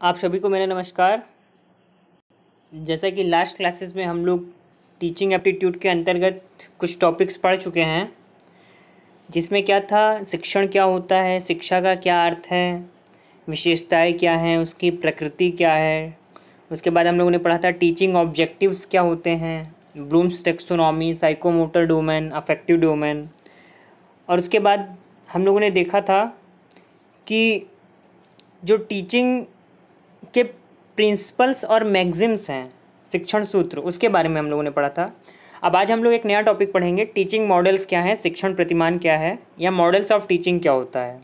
आप सभी को मेरा नमस्कार। जैसा कि लास्ट क्लासेस में हम लोग टीचिंग एप्टीट्यूड के अंतर्गत कुछ टॉपिक्स पढ़ चुके हैं, जिसमें क्या था, शिक्षण क्या होता है, शिक्षा का क्या अर्थ है, विशेषताएं क्या हैं, उसकी प्रकृति क्या है। उसके बाद हम लोगों ने पढ़ा था टीचिंग ऑब्जेक्टिव्स क्या होते हैं, Bloom's taxonomy, psychomotor domain, affective domain. और उसके बाद हम लोगों ने देखा था कि जो टीचिंग के प्रिंसिपल्स और मैगजिम्स हैं, शिक्षण सूत्र, उसके बारे में हम लोगों ने पढ़ा था। अब आज हम लोग एक नया टॉपिक पढ़ेंगे, टीचिंग मॉडल्स क्या है, शिक्षण प्रतिमान क्या है, या मॉडल्स ऑफ टीचिंग क्या होता है।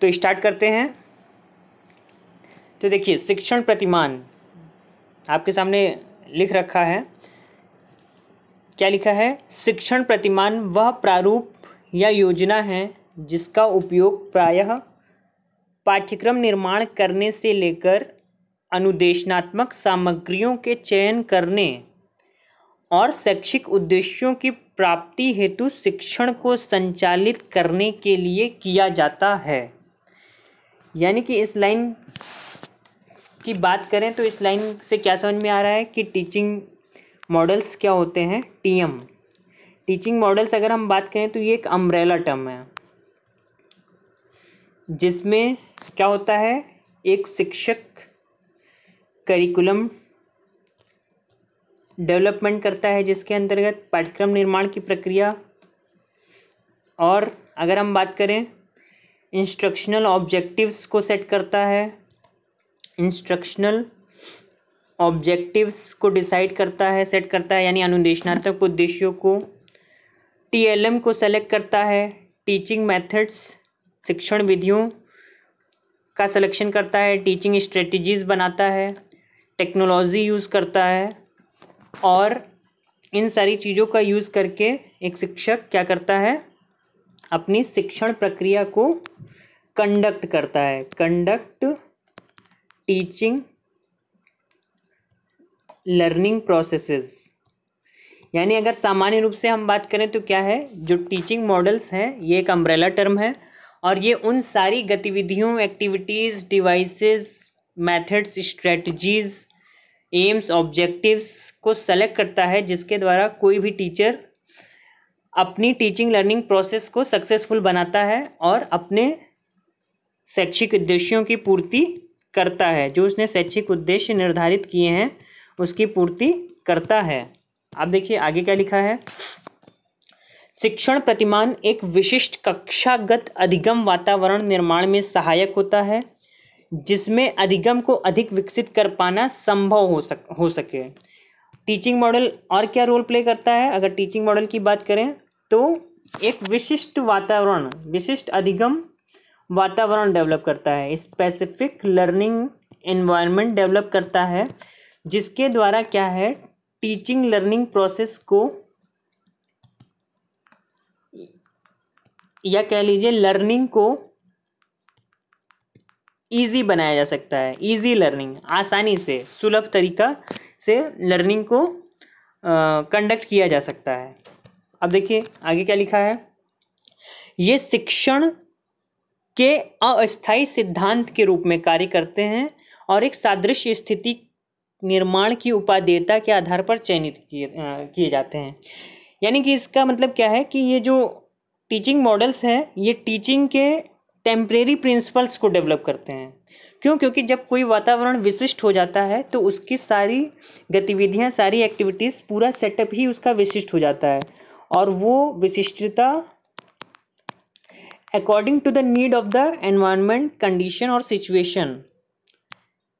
तो स्टार्ट करते हैं। तो देखिए, शिक्षण प्रतिमान आपके सामने लिख रखा है। क्या लिखा है? शिक्षण प्रतिमान वह प्रारूप या योजना है जिसका उपयोग प्रायः पाठ्यक्रम निर्माण करने से लेकर अनुदेशनात्मक सामग्रियों के चयन करने और शैक्षिक उद्देश्यों की प्राप्ति हेतु शिक्षण को संचालित करने के लिए किया जाता है। यानी कि इस लाइन की बात करें तो इस लाइन से क्या समझ में आ रहा है कि टीचिंग मॉडल्स क्या होते हैं। टीएम, टीचिंग मॉडल्स अगर हम बात करें तो ये एक अम्ब्रेला टर्म है, जिसमें क्या होता है, एक शिक्षक करिकुलम डेवलपमेंट करता है जिसके अंतर्गत पाठ्यक्रम निर्माण की प्रक्रिया, और अगर हम बात करें इंस्ट्रक्शनल ऑब्जेक्टिव्स को सेट करता है, इंस्ट्रक्शनल ऑब्जेक्टिव्स को डिसाइड करता है, सेट करता है, यानी अनुदेशनात्मक उद्देश्यों को। टीएलएम को सेलेक्ट करता है, टीचिंग मेथड्स, शिक्षण विधियों का सिलेक्शन करता है, टीचिंग स्ट्रेटजीज़ बनाता है, टेक्नोलॉजी यूज़ करता है, और इन सारी चीज़ों का यूज़ करके एक शिक्षक क्या करता है, अपनी शिक्षण प्रक्रिया को कंडक्ट करता है। Conduct teaching learning processes. यानी अगर सामान्य रूप से हम बात करें तो क्या है, जो टीचिंग मॉडल्स हैं ये एक अम्ब्रेला टर्म है, और ये उन सारी गतिविधियों, activities, devices, methods, strategies, AIIMS, objectives को सेलेक्ट करता है जिसके द्वारा कोई भी टीचर अपनी टीचिंग लर्निंग प्रोसेस को सक्सेसफुल बनाता है और अपने शैक्षिक उद्देश्यों की पूर्ति करता है। जो उसने शैक्षिक उद्देश्य निर्धारित किए हैं उसकी पूर्ति करता है। अब देखिए आगे क्या लिखा है। शिक्षण प्रतिमान एक विशिष्ट कक्षागत अधिगम वातावरण निर्माण में सहायक होता है जिसमें अधिगम को अधिक विकसित कर पाना संभव हो सके। टीचिंग मॉडल और क्या रोल प्ले करता है? अगर टीचिंग मॉडल की बात करें तो एक विशिष्ट वातावरण, विशिष्ट अधिगम वातावरण डेवलप करता है, स्पेसिफिक लर्निंग एनवायरनमेंट डेवलप करता है, जिसके द्वारा क्या है, टीचिंग लर्निंग प्रोसेस को, या कह लीजिए लर्निंग को ईजी बनाया जा सकता है। ईजी लर्निंग, आसानी से, सुलभ तरीका से लर्निंग को कंडक्ट किया जा सकता है। अब देखिए आगे क्या लिखा है। ये शिक्षण के अस्थायी सिद्धांत के रूप में कार्य करते हैं और एक सादृश्य स्थिति निर्माण की उपादेयता के आधार पर चयनित किए जाते हैं। यानी कि इसका मतलब क्या है कि ये जो टीचिंग मॉडल्स हैं ये टीचिंग के टेम्परेरी प्रिंसिपल्स को डेवलप करते हैं। क्यों? क्योंकि जब कोई वातावरण विशिष्ट हो जाता है तो उसकी सारी गतिविधियां, सारी एक्टिविटीज़, पूरा सेटअप ही उसका विशिष्ट हो जाता है, और वो विशिष्टता according to the need of the environment, condition और सिचुएशन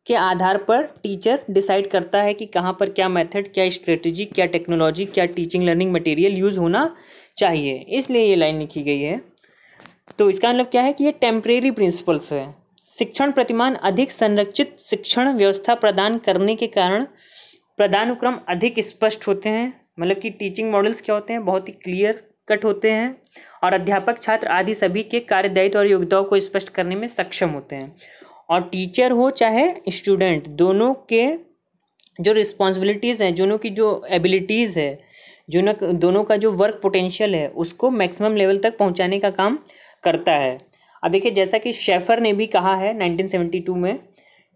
के आधार पर टीचर डिसाइड करता है कि कहाँ पर क्या मेथड, क्या स्ट्रेटजी, क्या टेक्नोलॉजी, क्या टीचिंग लर्निंग मटेरियल यूज़ होना चाहिए। इसलिए ये लाइन लिखी गई है। तो इसका मतलब क्या है कि ये टेम्परेरी प्रिंसिपल्स है। शिक्षण प्रतिमान अधिक संरचित शिक्षण व्यवस्था प्रदान करने के कारण पदानुक्रम अधिक स्पष्ट होते हैं। मतलब कि टीचिंग मॉडल्स क्या होते हैं, बहुत ही क्लियर कट होते हैं, और अध्यापक, छात्र आदि सभी के कार्यदायित्व और योग्यताओं को स्पष्ट करने में सक्षम होते हैं। और टीचर हो चाहे स्टूडेंट, दोनों के जो रिस्पॉन्सिबिलिटीज़ हैं, दोनों की जो एबिलिटीज़ है, दोनों का जो वर्क पोटेंशियल है, उसको मैक्सिमम लेवल तक पहुंचाने का काम करता है। अब देखिए, जैसा कि शेफर ने भी कहा है 1972 में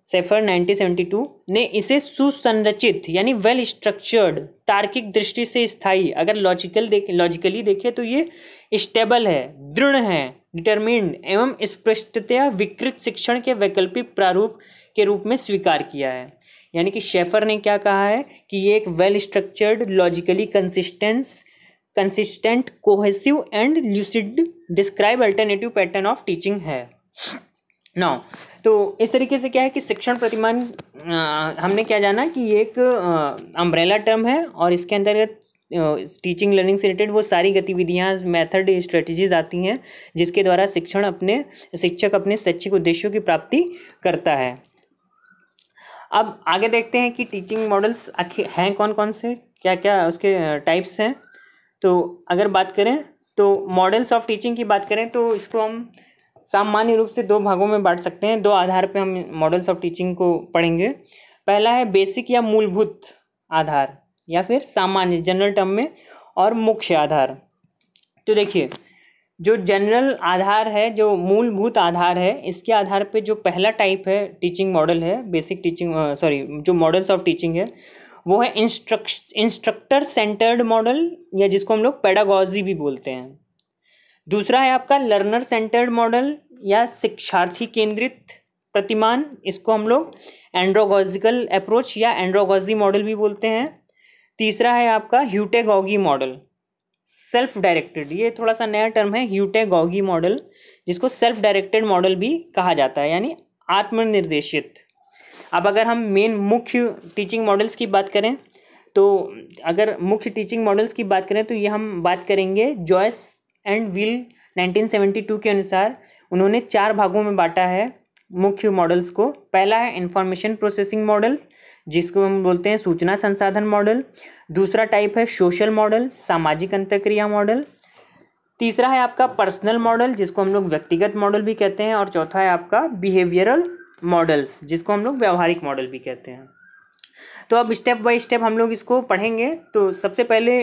शेफर 1972 ने इसे सुसंरचित यानी वेल स्ट्रक्चर्ड, तार्किक दृष्टि से स्थायी, अगर लॉजिकली देखें तो ये स्टेबल है, दृढ़ है, डिटरमिन्ड एवं स्पष्टतया विकृत शिक्षण के वैकल्पिक प्रारूप के रूप में स्वीकार किया है। यानी कि शेफर ने क्या कहा है कि ये एक well structured, logically consistent, cohesive and lucid describe alternative pattern of teaching है। नाउ तो इस तरीके से क्या है कि शिक्षण प्रतिमान हमने क्या जाना कि ये एक अम्ब्रेला टर्म है और इसके अंतर्गत टीचिंग लर्निंग से रिलेटेड वो सारी गतिविधियाँ, मेथड, स्ट्रेटजीज आती हैं जिसके द्वारा शिक्षक अपने शैक्षिक उद्देश्यों की प्राप्ति करता है। अब आगे देखते हैं कि टीचिंग मॉडल्स हैं कौन कौन से, क्या क्या उसके टाइप्स हैं। तो अगर बात करें तो मॉडल्स ऑफ टीचिंग की बात करें तो इसको हम सामान्य रूप से दो भागों में बांट सकते हैं। दो आधार पे हम मॉडल्स ऑफ टीचिंग को पढ़ेंगे। पहला है बेसिक या मूलभूत आधार, या फिर सामान्य जनरल टर्म में, और मुख्य आधार। तो देखिए, जो जनरल आधार है, जो मूलभूत आधार है, इसके आधार पे जो पहला टाइप है टीचिंग मॉडल है, जो मॉडल्स ऑफ टीचिंग है वो है इंस्ट्रक्टर सेंटर्ड मॉडल, या जिसको हम लोग पेडागॉजी भी बोलते हैं। दूसरा है आपका लर्नर सेंटर्ड मॉडल या शिक्षार्थी केंद्रित प्रतिमान, इसको हम लोग एंड्रोगॉजिकल अप्रोच या एंड्रोगॉजी मॉडल भी बोलते हैं। तीसरा है आपका ह्यूटेगॉगी मॉडल, सेल्फ डायरेक्टेड, ये थोड़ा सा नया टर्म है, ह्यूटेगॉगी मॉडल, जिसको सेल्फ डायरेक्टेड मॉडल भी कहा जाता है, यानी आत्मनिर्देशित। अब अगर हम मेन मुख्य टीचिंग मॉडल्स की बात करें तो अगर मुख्य टीचिंग मॉडल्स की बात करें तो ये हम बात करेंगे जॉयस एंड विल 1972 के अनुसार उन्होंने 4 भागों में बांटा है मुख्य मॉडल्स को। पहला है इंफॉर्मेशन प्रोसेसिंग मॉडल, जिसको हम बोलते हैं सूचना संसाधन मॉडल। दूसरा टाइप है सोशल मॉडल, सामाजिक अंतःक्रिया मॉडल। तीसरा है आपका पर्सनल मॉडल, जिसको हम लोग व्यक्तिगत मॉडल भी कहते हैं। और चौथा है आपका बिहेवियरल मॉडल्स, जिसको हम लोग व्यवहारिक मॉडल भी कहते हैं। तो अब स्टेप बाय स्टेप हम लोग इसको पढ़ेंगे। तो सबसे पहले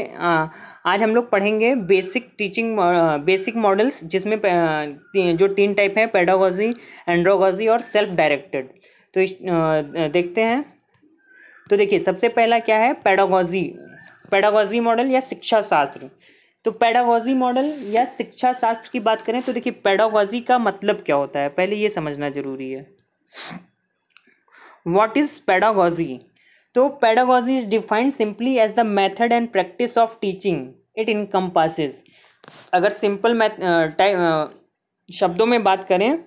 आज हम लोग पढ़ेंगे बेसिक मॉडल्स, जिसमें जो 3 टाइप हैं, पेडागॉजी, एंड्रोगॉजी और सेल्फ डायरेक्टेड। तो देखते हैं। तो देखिए, सबसे पहला क्या है, पेडागॉजी मॉडल या शिक्षा शास्त्र। तो पेडागॉजी मॉडल या शिक्षा शास्त्र की बात करें तो देखिए, पेडागॉजी का मतलब क्या होता है, पहले ये समझना जरूरी है। What is pedagogy? तो pedagogy is defined simply as the method and practice of teaching it encompasses. अगर सिंपल शब्दों में बात करें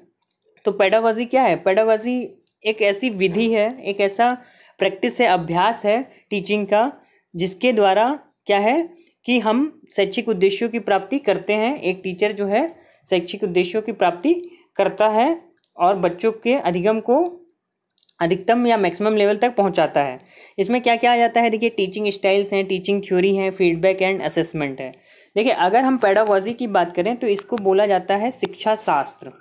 तो पेडागॉजी क्या है? पेडागॉजी एक ऐसी विधि है, एक ऐसा प्रैक्टिस है, अभ्यास है टीचिंग का, जिसके द्वारा क्या है कि हम शैक्षिक उद्देश्यों की प्राप्ति करते हैं। एक टीचर जो है शैक्षिक उद्देश्यों की प्राप्ति करता है और बच्चों के अधिगम को अधिकतम या मैक्सिमम लेवल तक पहुंचाता है। इसमें क्या क्या आ जाता है? देखिए, टीचिंग स्टाइल्स हैं, टीचिंग थ्योरी है, फीडबैक एंड असेसमेंट है। देखिए, अगर हम पेडागॉजी की बात करें तो इसको बोला जाता है शिक्षा शास्त्र।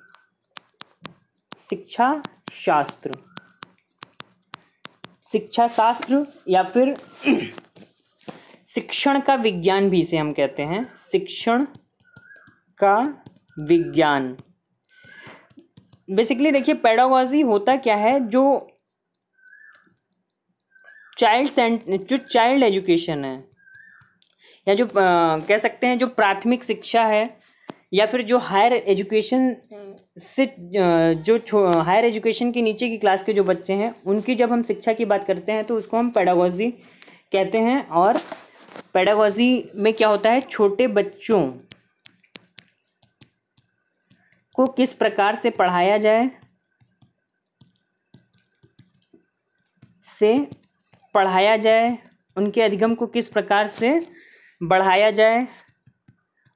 शिक्षा शास्त्र या फिर शिक्षण का विज्ञान भी इसे हम कहते हैं, शिक्षण का विज्ञान। बेसिकली देखिए, पेडागॉजी होता क्या है, जो चाइल्ड एजुकेशन है, या जो कह सकते हैं जो प्राथमिक शिक्षा है, या फिर जो हायर एजुकेशन से हायर एजुकेशन के नीचे की क्लास के जो बच्चे हैं, उनकी जब हम शिक्षा की बात करते हैं तो उसको हम पेडागॉजी कहते हैं। और पेडागॉजी में क्या होता है, छोटे बच्चों को किस प्रकार से पढ़ाया जाए, उनके अधिगम को किस प्रकार से बढ़ाया जाए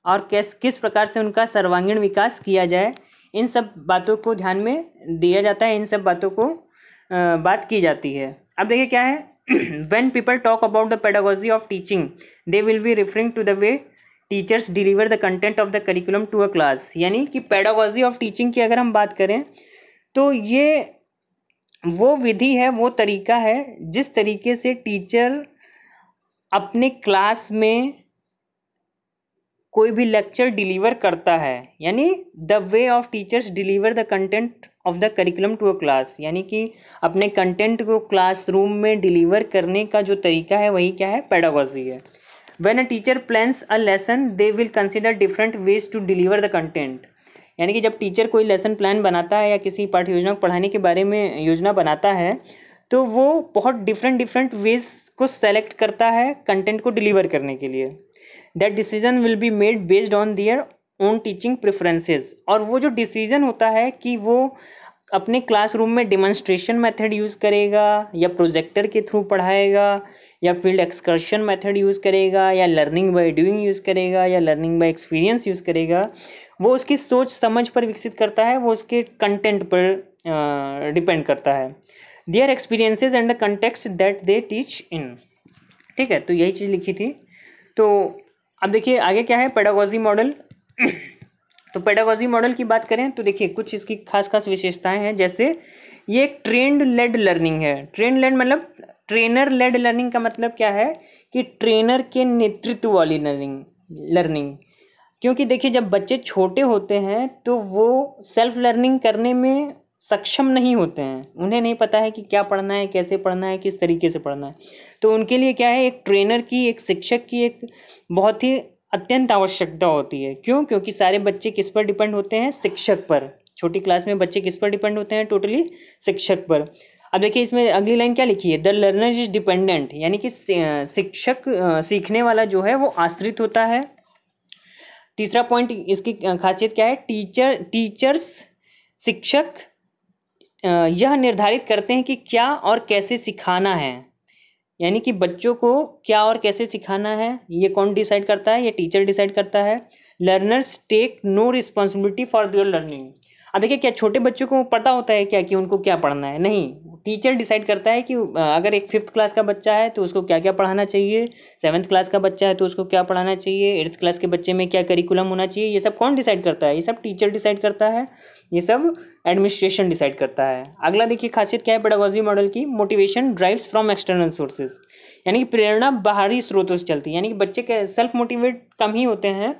और किस प्रकार से उनका सर्वांगीण विकास किया जाए, इन सब बातों को ध्यान में दिया जाता है, इन सब बातों को बात की जाती है। अब देखिए क्या है, when people talk about the pedagogy of teaching, they will be referring to the way teachers deliver the content of the curriculum to a class. यानी कि पेडागॉजी ऑफ टीचिंग की अगर हम बात करें तो ये वो विधि है, वो तरीका है जिस तरीके से टीचर अपने क्लास में कोई भी लेक्चर डिलीवर करता है। यानी the way of teachers deliver the content of the curriculum to a class, यानी कि अपने कंटेंट को क्लासरूम में डिलीवर करने का जो तरीका है वही क्या है, पेडागॉजी है। When a teacher plans a lesson they will consider different ways to deliver the content, यानी कि जब टीचर कोई लेसन प्लान बनाता है या किसी पाठ्य योजना को पढ़ाने के बारे में योजना बनाता है तो वो बहुत डिफरेंट वेज को सेलेक्ट करता है कंटेंट को डिलीवर करने के लिए। That decision will be made based on their own teaching preferences, और वो जो डिसीजन होता है कि वो अपने क्लासरूम में डेमोन्स्ट्रेशन मेथड यूज़ करेगा या प्रोजेक्टर के थ्रू पढ़ाएगा या फील्ड एक्सकर्शन मेथड यूज़ करेगा या लर्निंग बाय डूइंग यूज़ करेगा या लर्निंग बाय एक्सपीरियंस यूज़ करेगा, वो उसकी सोच समझ पर विकसित करता है, वो उसके कंटेंट पर डिपेंड करता है। Their experiences and the context that they teach in. ठीक है, तो यही चीज़ लिखी थी। तो अब देखिए आगे क्या है, पेडागॉजी मॉडल। तो पेडागॉजी मॉडल की बात करें तो देखिए कुछ इसकी खास विशेषताएं हैं, जैसे ये एक ट्रेंड लेड लर्निंग है। ट्रेंड लेड मतलब ट्रेनर लेड लर्निंग का मतलब क्या है कि ट्रेनर के नेतृत्व वाली लर्निंग। क्योंकि देखिए जब बच्चे छोटे होते हैं तो वो सेल्फ लर्निंग करने में सक्षम नहीं होते हैं, उन्हें नहीं पता है कि क्या पढ़ना है, कैसे पढ़ना है, किस तरीके से पढ़ना है। तो उनके लिए क्या है, एक ट्रेनर की, एक शिक्षक की एक बहुत ही अत्यंत आवश्यकता होती है। क्यों? क्योंकि सारे बच्चे किस पर डिपेंड होते हैं, शिक्षक पर। छोटी क्लास में बच्चे किस पर डिपेंड होते हैं, टोटली शिक्षक पर। अब देखिए इसमें अगली लाइन क्या लिखी है, द लर्नर इज डिपेंडेंट, यानी कि शिक्षक सीखने वाला जो है वो आश्रित होता है। तीसरा पॉइंट इसकी खासियत क्या है, टीचर्स शिक्षक यह निर्धारित करते हैं कि क्या और कैसे सिखाना है, यानी कि बच्चों को क्या और कैसे सिखाना है ये कौन डिसाइड करता है, ये टीचर डिसाइड करता है। Learners take no responsibility for their learning. अब देखिए क्या छोटे बच्चों को पता होता है क्या कि उनको क्या पढ़ना है? नहीं, टीचर डिसाइड करता है कि अगर एक 5th क्लास का बच्चा है तो उसको क्या क्या पढ़ाना चाहिए, 7th क्लास का बच्चा है तो उसको क्या पढ़ाना चाहिए, 8th क्लास के बच्चे में क्या करिकुलम होना चाहिए, ये सब कौन डिसाइड करता है? ये सब टीचर डिसाइड करता है, ये सब एडमिनिस्ट्रेशन डिसाइड करता है। अगला देखिए खासियत क्या है पेडागॉजी मॉडल की, motivation drives from external sources, यानी कि प्रेरणा बाहरी स्रोतों से चलती है। यानी कि बच्चे के सेल्फ मोटिवेट कम ही होते हैं,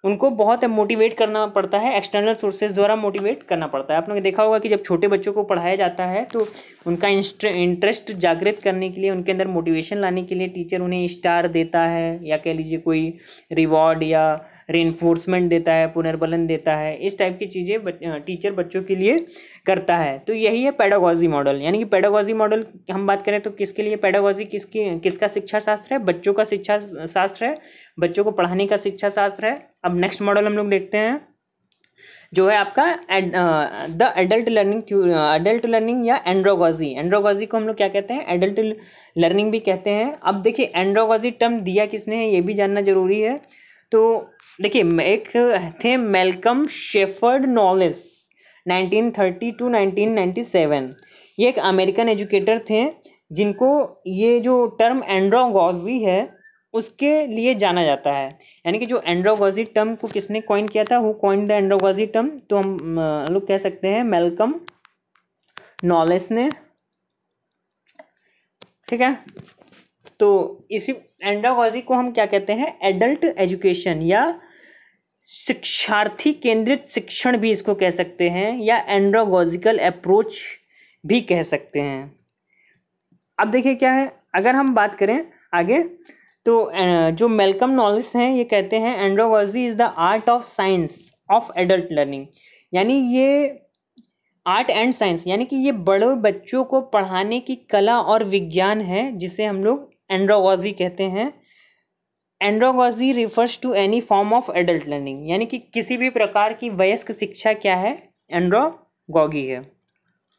उनको बहुत मोटिवेट करना पड़ता है, एक्सटर्नल सोर्सेज द्वारा मोटिवेट करना पड़ता है। आप लोगों ने देखा होगा कि जब छोटे बच्चों को पढ़ाया जाता है तो उनका इंटरेस्ट जागृत करने के लिए, उनके अंदर मोटिवेशन लाने के लिए टीचर उन्हें स्टार देता है या कह लीजिए कोई रिवॉर्ड या रेनफोर्समेंट देता है, पुनर्बलन देता है, इस टाइप की चीज़ें टीचर बच्चों के लिए करता है। तो यही है पेडागॉजी मॉडल। यानी कि पेडागॉजी मॉडल हम बात करें तो किसके लिए पेडागॉजी, किसका शिक्षा शास्त्र है, बच्चों का शिक्षा शास्त्र है, बच्चों को पढ़ाने का शिक्षा शास्त्र है। अब नेक्स्ट मॉडल हम लोग देखते हैं जो है आपका द एडल्ट लर्निंग या एंड्रोगॉजी। एंड्रोगॉजी को हम लोग क्या कहते हैं, एडल्ट लर्निंग भी कहते हैं। अब देखिए एंड्रोगॉजी टर्म दिया किसने है ये भी जानना जरूरी है। तो देखिए एक थे मैल्कम शेफर्ड नॉलेस 1930 टू 1997, ये एक अमेरिकन एजुकेटर थे जिनको ये जो टर्म एंड्रोगॉजी है उसके लिए जाना जाता है। यानी कि जो एंड्रोगॉजी टर्म को किसने कॉइन किया था, हु कॉइन्ड द एंड्रोगॉजी टर्म, तो हम लोग कह सकते हैं मैल्कम नॉलेस ने। ठीक है, तो इसी एंड्रोगॉजी को हम क्या कहते हैं, एडल्ट एजुकेशन या शिक्षार्थी केंद्रित शिक्षण भी इसको कह सकते हैं, या एंड्रोगॉजिकल अप्रोच भी कह सकते हैं। अब देखिए क्या है, अगर हम बात करें आगे तो जो मैल्कम नॉलेस हैं ये कहते हैं andragogy is the art of science of adult learning, यानी ये आर्ट एंड साइंस, यानी कि ये बड़े बच्चों को पढ़ाने की कला और विज्ञान है जिसे हम लोग एंड्रोगॉजी कहते हैं। Andragogy refers to any form of adult learning, यानी कि किसी भी प्रकार की वयस्क शिक्षा क्या है, एंड्रोगॉगी है।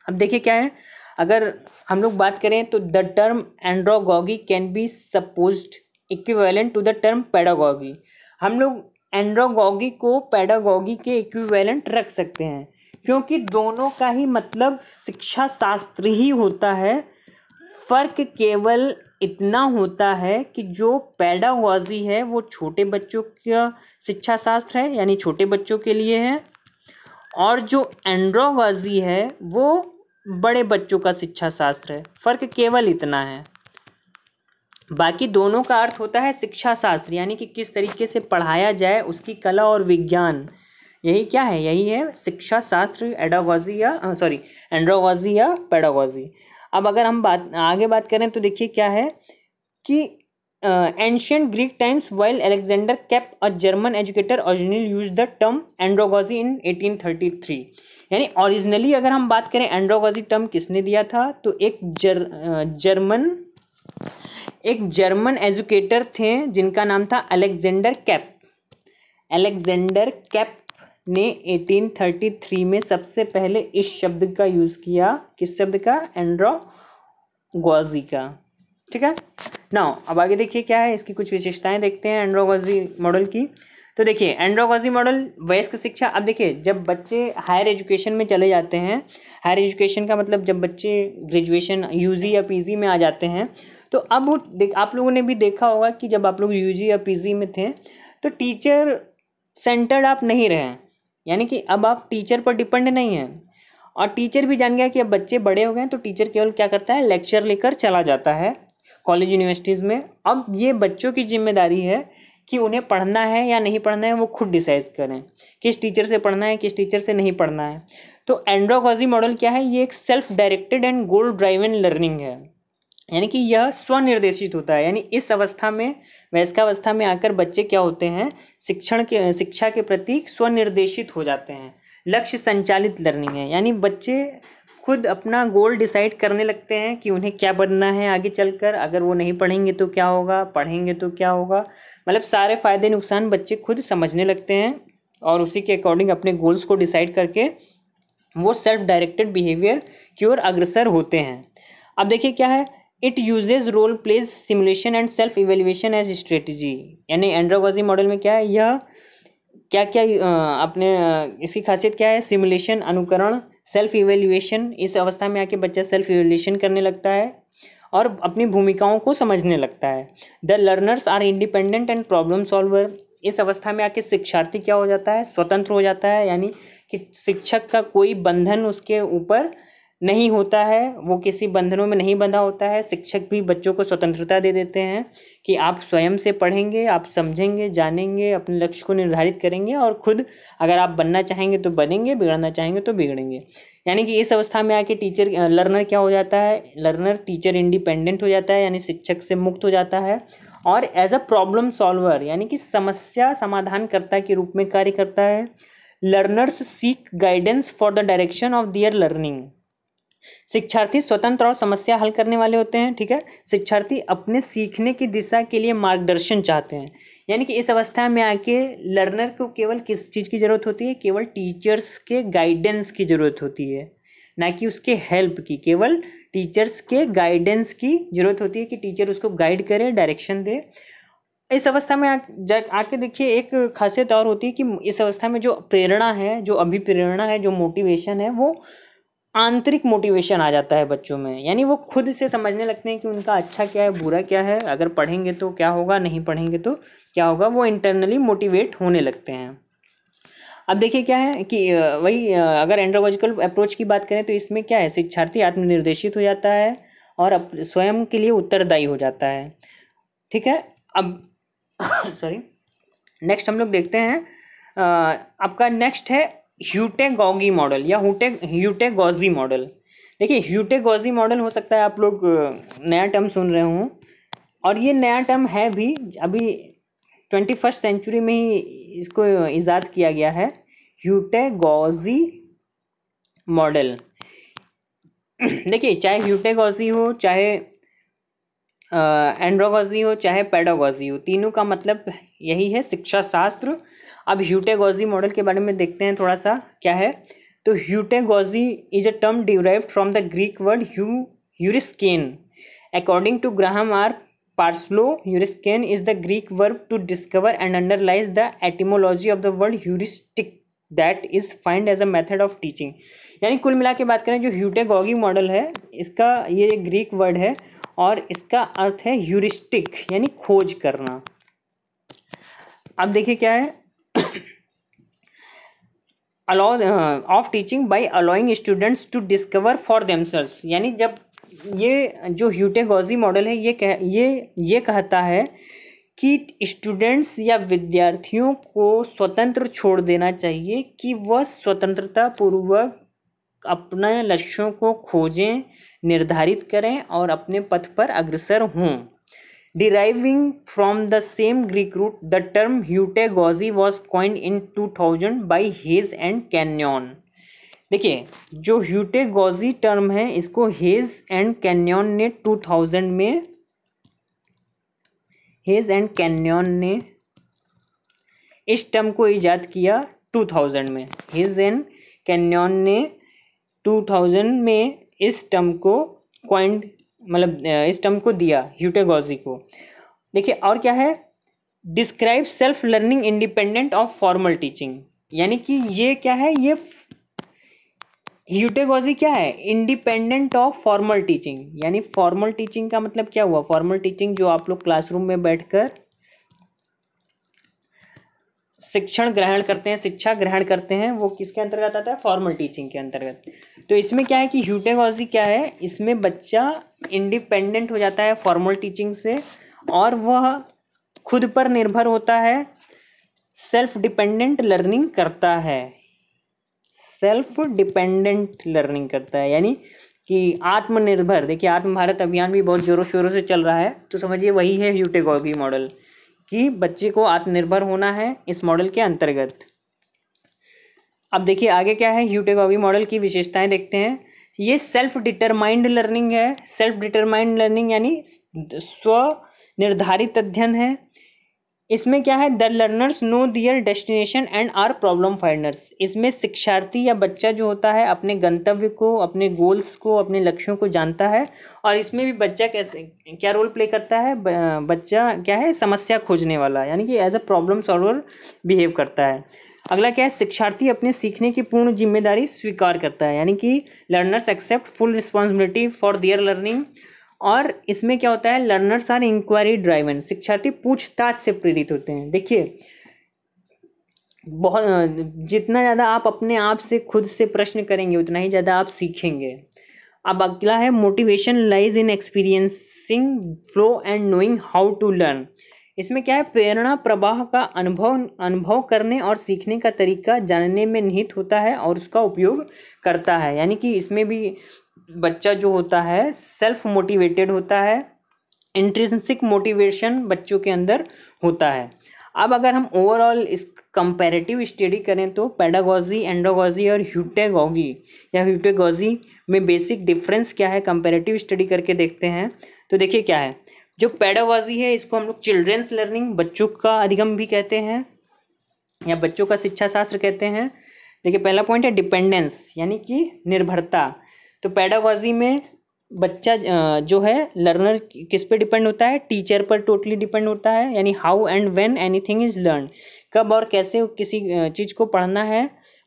अब देखिए क्या है, अगर हम लोग बात करें तो the term andragogy can be supposed equivalent to the term pedagogy. हम लोग एंड्रोगॉगी को पेडागॉगी के इक्विवेलेंट रख सकते हैं क्योंकि दोनों का ही मतलब शिक्षा शास्त्र ही होता है। फर्क केवल इतना होता है कि जो पेडागॉजी है वो छोटे बच्चों का शिक्षा शास्त्र है, यानी छोटे बच्चों के लिए है, और जो एंड्रोगॉजी है वो बड़े बच्चों का शिक्षा शास्त्र है। फर्क केवल इतना है, बाकी दोनों का अर्थ होता है शिक्षा शास्त्र, यानी कि किस तरीके से पढ़ाया जाए उसकी कला और विज्ञान, यही क्या है, यही है शिक्षा शास्त्र, एडागॉजी या एंड्रोगॉजी या पेडागॉजी। अब अगर हम आगे बात करें तो देखिए क्या है कि ancient Greek times while Alexander Kapp a German educator originally use the term andragogy in 1833। यानी ओरिजिनली अगर हम बात करें एंड्रोगॉजी टर्म किसने दिया था, तो एक जर्मन एजुकेटर थे जिनका नाम था अलेक्जेंडर केप। अलेक्जेंडर केप ने 1833 में सबसे पहले इस शब्द का यूज़ किया, किस शब्द का, एंड्रोगॉजी का। ठीक है नाउ अब आगे देखिए क्या है, इसकी कुछ विशेषताएं देखते हैं एंड्रोगॉजी मॉडल की। तो देखिए एंड्रोगॉजी मॉडल वयस्क शिक्षा। अब देखिए जब बच्चे हायर एजुकेशन में चले जाते हैं, हायर एजुकेशन का मतलब जब बच्चे ग्रेजुएशन यूजी या पीजी में आ जाते हैं, तो अब आप लोगों ने भी देखा होगा कि जब आप लोग यूजी या पीजी में थे तो टीचर सेंटर्ड आप नहीं रहे, यानी कि अब आप टीचर पर डिपेंड नहीं हैं, और टीचर भी जान गया कि अब बच्चे बड़े हो गए हैं तो टीचर केवल क्या करता है, लेक्चर लेकर चला जाता है कॉलेज यूनिवर्सिटीज़ में। अब ये बच्चों की जिम्मेदारी है कि उन्हें पढ़ना है या नहीं पढ़ना है, वो खुद डिसाइड करें किस टीचर से पढ़ना है, किस टीचर से नहीं पढ़ना है। तो एंड्रोगॉजी मॉडल क्या है, ये एक self directed and goal driven learning है, यानी कि यह स्वनिर्देशित होता है। यानी इस अवस्था में, वयस्कावस्था में आकर बच्चे क्या होते हैं, शिक्षा के प्रति स्वनिर्देशित हो जाते हैं। लक्ष्य संचालित लर्निंग है, यानी बच्चे खुद अपना गोल डिसाइड करने लगते हैं कि उन्हें क्या बनना है आगे चलकर, अगर वो नहीं पढ़ेंगे तो क्या होगा, पढ़ेंगे तो क्या होगा, मतलब सारे फायदे नुकसान बच्चे खुद समझने लगते हैं और उसी के अकॉर्डिंग अपने गोल्स को डिसाइड करके वो सेल्फ डायरेक्टेड बिहेवियर की ओर अग्रसर होते हैं। अब देखिए क्या है, it uses role plays simulation and self evaluation as strategy. यानी एंड्रोगॉजी मॉडल में क्या है, यह क्या क्या इसकी खासियत क्या है, सिमुलेशन, अनुकरण, सेल्फ इवेल्युएशन। इस अवस्था में आके बच्चा सेल्फ इवेल्युएशन करने लगता है और अपनी भूमिकाओं को समझने लगता है। The learners are independent and problem solver. इस अवस्था में आके शिक्षार्थी क्या हो जाता है, स्वतंत्र हो जाता है, यानी कि शिक्षक का कोई बंधन उसके ऊपर नहीं होता है, वो किसी बंधनों में नहीं बंधा होता है। शिक्षक भी बच्चों को स्वतंत्रता दे देते हैं कि आप स्वयं से पढ़ेंगे, आप समझेंगे, जानेंगे, अपने लक्ष्य को निर्धारित करेंगे और खुद अगर आप बनना चाहेंगे तो बनेंगे, बिगड़ना चाहेंगे तो बिगड़ेंगे। यानी कि इस अवस्था में आके लर्नर क्या हो जाता है, लर्नर टीचर इंडिपेंडेंट हो जाता है, यानी शिक्षक से मुक्त हो जाता है और एज अ प्रॉब्लम सॉल्वर यानी कि समस्या समाधानकर्ता के रूप में कार्य करता है। Learners seek guidance for the direction of their learning. शिक्षार्थी स्वतंत्र और समस्या हल करने वाले होते हैं। ठीक है, शिक्षार्थी अपने सीखने की दिशा के लिए मार्गदर्शन चाहते हैं। यानी कि इस अवस्था में आके लर्नर को केवल किस चीज़ की ज़रूरत होती है, केवल टीचर्स के गाइडेंस की ज़रूरत होती है, ना कि उसके हेल्प की। केवल टीचर्स के गाइडेंस की ज़रूरत होती है कि टीचर उसको गाइड करे, डायरेक्शन दे। इस अवस्था में आके देखिए एक खासियत और होती है कि इस अवस्था में जो प्रेरणा है, जो अभिप्रेरणा है, जो मोटिवेशन है, वो आंतरिक मोटिवेशन आ जाता है बच्चों में। यानी वो खुद से समझने लगते हैं कि उनका अच्छा क्या है, बुरा क्या है, अगर पढ़ेंगे तो क्या होगा, नहीं पढ़ेंगे तो क्या होगा, वो इंटरनली मोटिवेट होने लगते हैं। अब देखिए क्या है कि अगर एंड्रोगॉजिकल अप्रोच की बात करें तो इसमें क्या है, शिक्षार्थी आत्मनिर्देशित हो जाता है और स्वयं के लिए उत्तरदायी हो जाता है। ठीक है, अब सॉरी नेक्स्ट हम लोग देखते हैं आपका नेक्स्ट है ह्यूटेगॉजी मॉडल या ह्यूटेगॉजी मॉडल। देखिए ह्यूटेगॉजी मॉडल हो सकता है आप लोग नया टर्म सुन रहे हों, और ये नया टर्म है भी, अभी 21st सेंचुरी में ही इसको इजाद किया गया है, ह्यूटेगॉजी मॉडल। देखिए चाहे ह्यूटेगॉजी हो, चाहे एंड्रोगॉजी हो, चाहे पेडागॉजी हो, तीनों का मतलब यही है, शिक्षा शास्त्र। अब ह्यूटेगॉजी मॉडल के बारे में देखते हैं थोड़ा सा क्या है। तो heutagogy is a term derived from the Greek word heuriskein. According to Graham R Parslow, heuriskein is the Greek verb to discover and underlies the etymology of the word heuristic that is find as a method of teaching. यानी कुल मिला के बात करें जो ह्यूटेगॉजी model है, इसका ये ग्रीक वर्ड है और इसका अर्थ है ह्यूरिस्टिक यानी खोज करना। अब देखिए क्या है, of teaching by allowing students to discover for themselves. यानी जब ये जो ह्यूटेगॉजी मॉडल है ये कहता है कि स्टूडेंट्स या विद्यार्थियों को स्वतंत्र छोड़ देना चाहिए कि वह स्वतंत्रता पूर्वक अपने लक्ष्यों को खोजें, निर्धारित करें और अपने पथ पर अग्रसर हों। Deriving from the same Greek root, the term heutagogy was coined in 2000 by Hase and Kenyon. देखिए, जो ह्यूटेगॉजी टर्म है इसको हेज एंड कैन्यन ने 2000 में, हेज एंड कैन्यन ने इस टर्म को इजाद किया 2000 में। हेज एंड कैन्यन ने 2000 में इस टर्म को कॉइन्ड, मतलब इस टर्म को दिया, ह्यूटेगॉजी को। देखिए और क्या है, describe self learning independent of formal teaching, यानी कि ये क्या है, ये ह्यूटेगॉजी क्या है, इंडिपेंडेंट ऑफ फॉर्मल टीचिंग। यानी फॉर्मल टीचिंग का मतलब क्या हुआ, फॉर्मल टीचिंग जो आप लोग क्लासरूम में बैठकर शिक्षण ग्रहण करते हैं, शिक्षा ग्रहण करते हैं, वो किसके अंतर्गत आता है, फॉर्मल टीचिंग के अंतर्गत। तो इसमें क्या है कि ह्यूटेगॉजी क्या है, इसमें बच्चा इंडिपेंडेंट हो जाता है फॉर्मल टीचिंग से और वह खुद पर निर्भर होता है, सेल्फ डिपेंडेंट लर्निंग करता है, सेल्फ डिपेंडेंट लर्निंग करता है, यानी कि आत्मनिर्भर। देखिए आत्म भारत अभियान भी बहुत जोरों शोरों से चल रहा है, तो समझिए वही है ह्यूटेगॉजी मॉडल कि बच्चे को आत्मनिर्भर होना है इस मॉडल के अंतर्गत। अब देखिए आगे क्या है, ह्यूटेगॉजी मॉडल की विशेषताएं देखते हैं। ये सेल्फ डिटरमाइंड लर्निंग है। सेल्फ डिटरमाइंड लर्निंग यानी स्व निर्धारित अध्ययन है। इसमें क्या है, the learners know their destination and are problem finders. इसमें शिक्षार्थी या बच्चा जो होता है अपने गंतव्य को, अपने गोल्स को, अपने लक्ष्यों को जानता है और इसमें भी बच्चा कैसे क्या रोल प्ले करता है, बच्चा क्या है, समस्या खोजने वाला, यानी कि as a problem solver behave करता है। अगला क्या है, शिक्षार्थी अपने सीखने की पूर्ण जिम्मेदारी स्वीकार करता है, यानी कि learners accept full responsibility for their learning. और इसमें क्या होता है, लर्नर्स आर इंक्वायरी ड्राइवन, शिक्षार्थी पूछताछ से प्रेरित होते हैं। देखिए बहुत जितना ज़्यादा आप अपने आप से खुद से प्रश्न करेंगे उतना ही ज़्यादा आप सीखेंगे। अब अगला है, motivation lies in experiencing flow and knowing how to learn. इसमें क्या है, प्रेरणा प्रवाह का अनुभव करने और सीखने का तरीका जानने में निहित होता है और उसका उपयोग करता है। यानी कि इसमें भी बच्चा जो होता है सेल्फ मोटिवेटेड होता है, इंट्रिंसिक मोटिवेशन बच्चों के अंदर होता है। अब अगर हम ओवरऑल इस कंपैरेटिव स्टडी करें तो पेडागॉजी, एंड्रोगॉजी और ह्यूटेगॉजी में बेसिक डिफरेंस क्या है, कंपैरेटिव स्टडी करके देखते हैं। तो देखिए क्या है, जो पेडागॉजी है इसको हम लोग चिल्ड्रेंस लर्निंग, बच्चों का अधिगम भी कहते हैं या बच्चों का शिक्षा शास्त्र कहते हैं। देखिए पहला पॉइंट है डिपेंडेंस, यानी कि निर्भरता। तो पेडागॉजी में बच्चा जो है लर्नर किस पे डिपेंड होता है, टीचर पर टोटली डिपेंड होता है, यानी how and when anything is learn, कब और कैसे किसी चीज़ को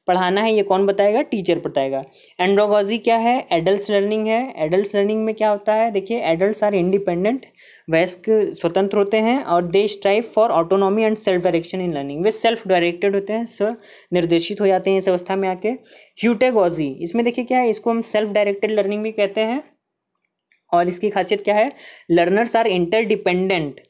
पढ़ाना है ये कौन बताएगा, टीचर बताएगा। एंड्रोगॉजी क्या है, एडल्ट लर्निंग है। एडल्ट लर्निंग में क्या होता है, देखिए एडल्ट्स आर इंडिपेंडेंट, वयस्क स्वतंत्र होते हैं और they strive for autonomy and self direction in learning, वे सेल्फ डायरेक्टेड होते हैं, स्व निर्देशित हो जाते हैं इस अवस्था में आके। ह्यूटेगॉजी, इसमें देखिए क्या है, इसको हम सेल्फ डायरेक्टेड लर्निंग भी कहते हैं और इसकी खासियत क्या है, learners are interdependent,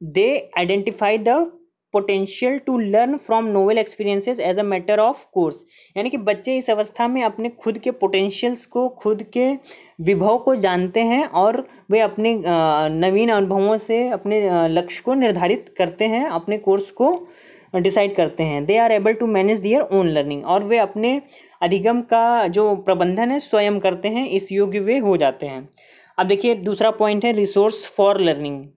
they identify the potential to learn from novel experiences as a matter of course. यानी कि बच्चे इस अवस्था में अपने खुद के पोटेंशियल्स को, खुद के विभव को जानते हैं और वे अपने नवीन अनुभवों से अपने लक्ष्य को निर्धारित करते हैं, अपने कोर्स को डिसाइड करते हैं। They are able to manage their own learning, और वे अपने अधिगम का जो प्रबंधन है स्वयं करते हैं, इस योग्य वे हो जाते हैं। अब देखिए दूसरा पॉइंट है रिसोर्स फॉर लर्निंग।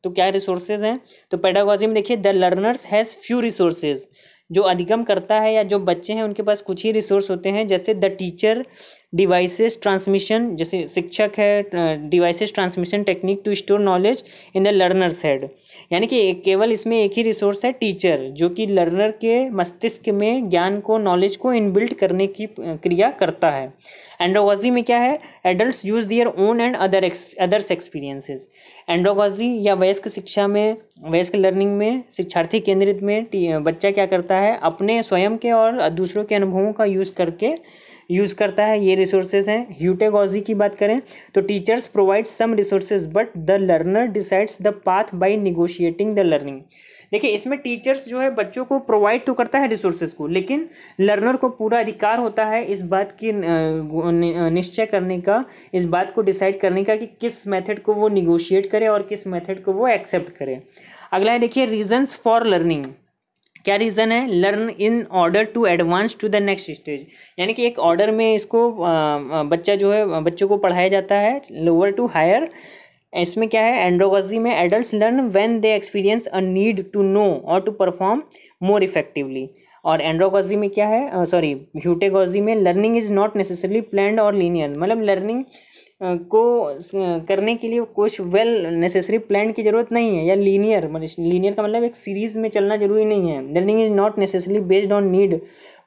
तो क्या रिसोर्सेज हैं, तो पेडागॉजी में देखिए the learners has few resources, जो अधिगम करता है या जो बच्चे हैं उनके पास कुछ ही रिसोर्स होते हैं, जैसे द टीचर डिवाइसेस ट्रांसमिशन, जैसे शिक्षक है, devises transmission technique to store knowledge in the learner's head, यानी कि केवल इसमें एक ही रिसोर्स है टीचर, जो कि लर्नर के मस्तिष्क में ज्ञान को, नॉलेज को इनबिल्ट करने की क्रिया करता है। एंड्रोगॉजी में क्या है, adults use their own and others experiences. Andragogy या वयस्क शिक्षा में, वयस्क लर्निंग में शिक्षार्थी केंद्रित में बच्चा क्या करता है, अपने स्वयं के और दूसरों के अनुभवों का यूज़ करके यूज़ करता है, ये रिसोर्सेज हैं। ह्यूटेगॉजी की बात करें तो teachers provide some resources but the learner decides the path by negotiating the learning. देखिए इसमें टीचर्स जो है बच्चों को प्रोवाइड तो करता है रिसोर्सेज को, लेकिन लर्नर को पूरा अधिकार होता है इस बात की निश्चय करने का, इस बात को डिसाइड करने का कि किस मेथड को वो निगोशिएट करे और किस मेथड को वो एक्सेप्ट करे। अगला है देखिए रीजंस फॉर लर्निंग। क्या रीज़न है? Learn in order to advance to the next stage, यानी कि एक ऑर्डर में इसको बच्चा जो है बच्चों को पढ़ाया जाता है लोअर टू हायर। इसमें क्या है? एंड्रोगॉजी में adults learn when they experience a need to know और टू परफॉर्म मोर इफेक्टिवली। और एंड्रोगॉजी में क्या है? ह्यूटेगॉजी में learning is not necessarily planned और लीनियर, मतलब लर्निंग को करने के लिए कुछ वेल नेसेसरी प्लान की ज़रूरत नहीं है, या लीनियर, मतलब लीनियर का मतलब एक सीरीज़ में चलना जरूरी नहीं है। Learning is not necessarily based on need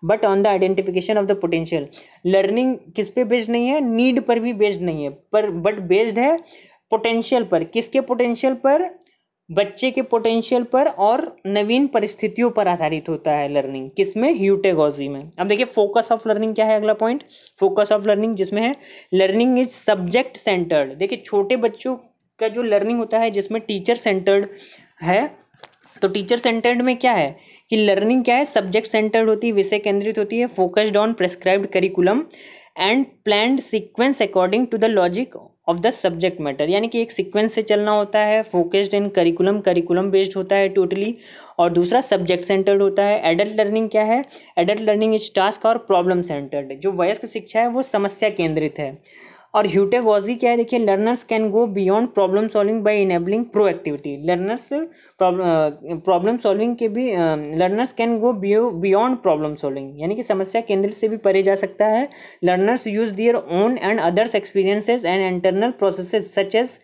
but on the identification of the potential. Learning किस पे बेस्ड नहीं है? नीड पर भी बेस्ड नहीं है, पर बट बेस्ड है पोटेंशियल पर। किसके पोटेंशियल पर? बच्चे के पोटेंशियल पर और नवीन परिस्थितियों पर आधारित होता है लर्निंग। किसमें? ह्यूटेगॉजी में। अब देखिए फोकस ऑफ लर्निंग क्या है, अगला पॉइंट फोकस ऑफ लर्निंग, जिसमें है लर्निंग इज सब्जेक्ट सेंटर्ड। देखिए छोटे बच्चों का जो लर्निंग होता है जिसमें टीचर सेंटर्ड है, तो टीचर सेंटर्ड में क्या है कि लर्निंग क्या है? सब्जेक्ट सेंटर्ड होती है, विषय केंद्रित होती है, focused on prescribed curriculum and planned sequence according to the logic of the subject matter, यानी कि एक सीक्वेंस से चलना होता है, focused in curriculum, curriculum based होता है टोटली, और दूसरा सब्जेक्ट सेंटर्ड होता है। एडल्ट लर्निंग क्या है? एडल्ट लर्निंग इज टास्क और प्रॉब्लम सेंटर्ड, जो वयस्क शिक्षा है वो समस्या केंद्रित है। और ह्यूटेगॉजी क्या है? देखिए learners can go beyond problem solving by enabling proactivity. Learners problem solving के भी learners can go beyond problem solving, यानी कि समस्या केंद्रित से भी परे जा सकता है। Learners use their own and others experiences and internal processes such as,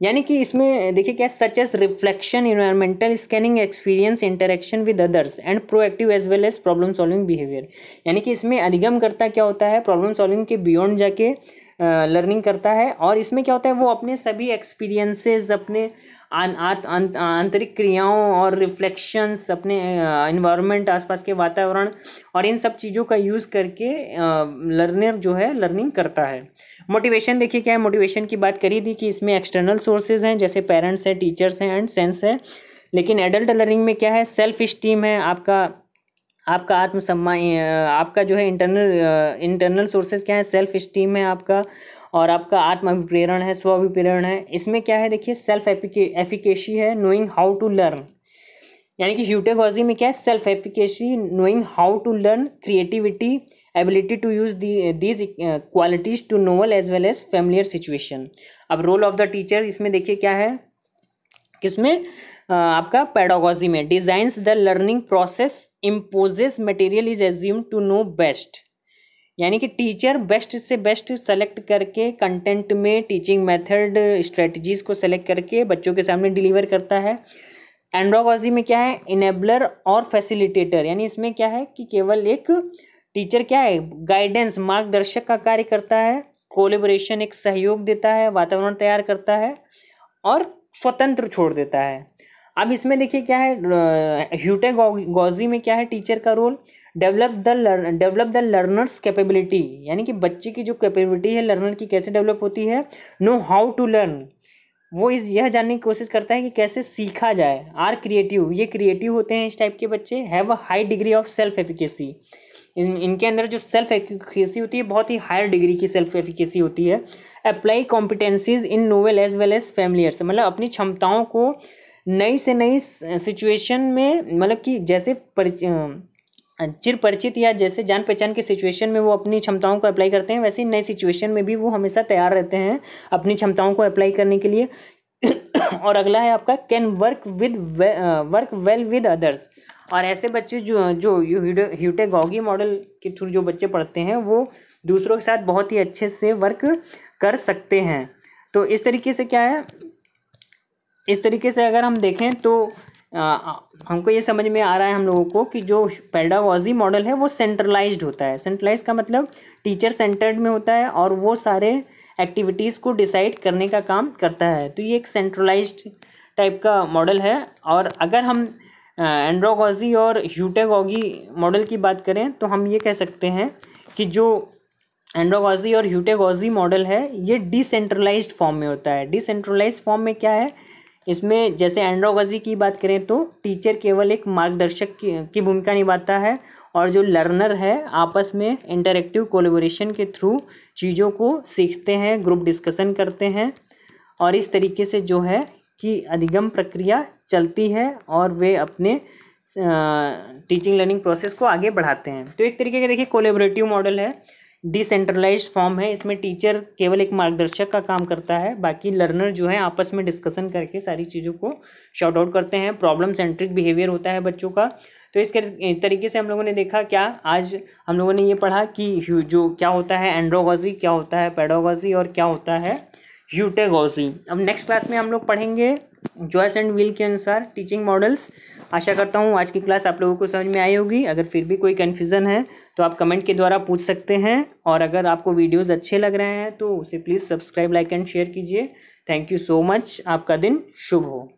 यानी कि इसमें देखिए क्या, such as reflection, environmental scanning, experience, interaction with others and proactive as well as problem solving behaviour. यानी कि इसमें अधिगम करता क्या होता है? प्रॉब्लम सॉल्विंग के बियॉन्ड जाके लर्निंग करता है। और इसमें क्या होता है? वो अपने सभी एक्सपीरियंसेस, अपने आंतरिक क्रियाओं और रिफ्लेक्शंस, अपने इन्वायरमेंट, आसपास के वातावरण और इन सब चीज़ों का यूज़ करके लर्नर जो है लर्निंग करता है। मोटिवेशन देखिए क्या है? मोटिवेशन की बात करी थी कि इसमें एक्सटर्नल सोर्सेज हैं, जैसे पेरेंट्स हैं, टीचर्स हैं एंड सेंस है। लेकिन एडल्ट लर्निंग में क्या है? सेल्फ स्टीम है, आपका आत्मसम्मान, आपका जो है इंटरनल सोर्सेज क्या है? सेल्फ स्टीम है आपका, और आपका आत्म अभिप्रेरण है, स्व अभिप्रेरण है। इसमें क्या है? देखिए सेल्फ एफिकेसी है, नोइंग हाउ टू लर्न, यानी कि ह्यूटेगॉजी में क्या है? Self efficacy, knowing how to learn, creativity, ability to use these qualities to novel as well as familiar situation. अब रोल ऑफ द टीचर इसमें देखिए क्या है? किसमें? आपका पेडागॉजी में designs the learning process, imposes material is assume to know best, यानी कि टीचर बेस्ट से बेस्ट सेलेक्ट करके कंटेंट में टीचिंग मेथड स्ट्रेटजीज को सेलेक्ट करके बच्चों के सामने डिलीवर करता है। एंड्रोगॉजी में क्या है? इनेबलर और फैसिलिटेटर, यानी इसमें क्या है कि केवल एक टीचर क्या है? गाइडेंस, मार्गदर्शक का कार्य करता है, कोलेबोरेशन, एक सहयोग देता है, वातावरण तैयार करता है और स्वतंत्र छोड़ देता है। अब इसमें देखिए क्या है? ह्यूटेगॉजी में क्या है टीचर का role? Develop the learners capability, यानी कि बच्चे की जो कैपेबिलिटी है लर्नर की कैसे डेवलप होती है। नो हाउ टू लर्न, वो यह जानने की कोशिश करता है कि कैसे सीखा जाए। आर क्रिएटिव, ये क्रिएटिव होते हैं इस टाइप के बच्चे। Have a high degree of self efficacy, इनके अंदर जो सेल्फ एफिकेसी होती है बहुत ही हायर डिग्री की सेल्फ एफिकेसी होती है। Apply competencies in novel as well as familiar, मतलब अपनी क्षमताओं को नई से नई सिचुएशन में, मतलब कि जैसे चिर परिचित या जैसे जान पहचान के सिचुएशन में वो अपनी क्षमताओं को अप्लाई करते हैं, वैसे नई सिचुएशन में भी वो हमेशा तैयार रहते हैं अपनी क्षमताओं को अप्लाई करने के लिए। और अगला है आपका can work well with others, और ऐसे बच्चे जो ह्यूटेगॉजी मॉडल के थ्रू जो बच्चे पढ़ते हैं वो दूसरों के साथ बहुत ही अच्छे से वर्क कर सकते हैं। तो इस तरीके से क्या है? इस तरीके से अगर हम देखें तो हमको ये समझ में आ रहा है हम लोगों को कि जो पेडागॉजी मॉडल है वो सेंट्रलाइज्ड होता है। सेंट्रलाइज्ड का मतलब टीचर सेंटर्ड में होता है और वो सारे एक्टिविटीज़ को डिसाइड करने का काम करता है। तो ये एक सेंट्रलाइज्ड टाइप का मॉडल है। और अगर हम एंड्रोगॉजी और ह्यूटेगॉजी मॉडल की बात करें तो हम ये कह सकते हैं कि जो एंड्रोगॉजी और ह्यूटेगॉजी मॉडल है, ये डिसेंट्रलाइज्ड फॉर्म में होता है। डिसेंट्रलाइज्ड फॉर्म में क्या है, इसमें जैसे एंड्रोगॉजी की बात करें तो टीचर केवल एक मार्गदर्शक की भूमिका निभाता है और जो लर्नर है आपस में इंटरेक्टिव कोलैबोरेशन के थ्रू चीज़ों को सीखते हैं, ग्रुप डिस्कशन करते हैं और इस तरीके से जो है कि अधिगम प्रक्रिया चलती है और वे अपने टीचिंग लर्निंग प्रोसेस को आगे बढ़ाते हैं। तो एक तरीके का देखिए कोलैबोरेटिव मॉडल है, डिसेंट्रलाइज्ड फॉर्म है, इसमें टीचर केवल एक मार्गदर्शक का काम करता है, बाकी लर्नर जो है आपस में डिस्कशन करके सारी चीज़ों को शॉर्ट आउट करते हैं। प्रॉब्लम सेंट्रिक बिहेवियर होता है बच्चों का। तो इस तरीके से हम लोगों ने देखा, क्या आज हम लोगों ने ये पढ़ा कि जो क्या होता है एंड्रोगॉजी, क्या होता है पेडागॉजी और क्या होता है ह्यूटेगॉजी। अब नेक्स्ट क्लास में हम लोग पढ़ेंगे जॉयस एंड विल के अनुसार टीचिंग मॉडल्स। आशा करता हूँ आज की क्लास आप लोगों को समझ में आई होगी। अगर फिर भी कोई कन्फ्यूज़न है तो आप कमेंट के द्वारा पूछ सकते हैं और अगर आपको वीडियोस अच्छे लग रहे हैं तो उसे please subscribe, like and share कीजिए। Thank you so much. आपका दिन शुभ हो।